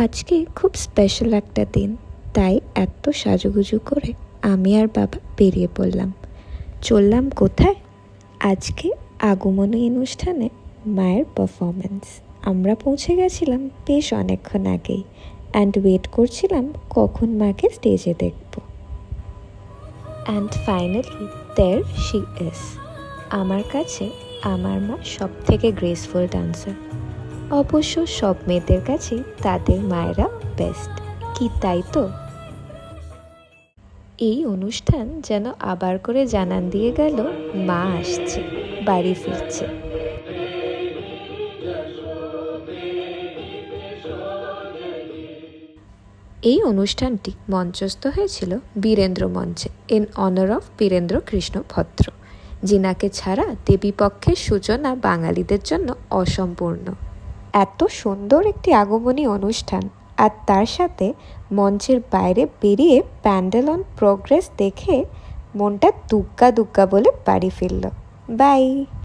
আজকে খুব স্পেশাল একটা দিন, তাই এত সাজুগুজু করে আমি আর বাবা বেরিয়ে পড়লাম। চললাম কোথায়? আজকে আগমনী অনুষ্ঠানে মায়ের পারফরমেন্স। আমরা পৌঁছে গেছিলাম বেশ অনেকক্ষণ আগেই, অ্যান্ড ওয়েট করছিলাম কখন মাকে স্টেজে দেখব। And finally there she is. আমার কাছে আমার মা সব থেকে গ্রেসফুল ডান্সার। অবশ্য সব মেয়েদের কাছেই তাদের মায়েরা বেস্ট, কি তাই তো? এই অনুষ্ঠান যেন আবার করে জানান দিয়ে গেল মা আসছে, বাড়ি ফিরছে। এই অনুষ্ঠানটি মঞ্চস্থ হয়েছিল বীরেন্দ্র মঞ্চে in honour of Birendra Krishna Bhadra, যিনাকে ছাড়া দেবীপক্ষের সূচনা বাঙালিদের জন্য অসম্পূর্ণ। এত সুন্দর একটি আগমনী অনুষ্ঠান, আর তার সাথে মঞ্চের বাইরে বেরিয়ে প্যান্ডেল অন প্রোগ্রেস দেখে মনটা দুগ্গা দুগ্গা বলে বাড়ি ফিরল। বাই।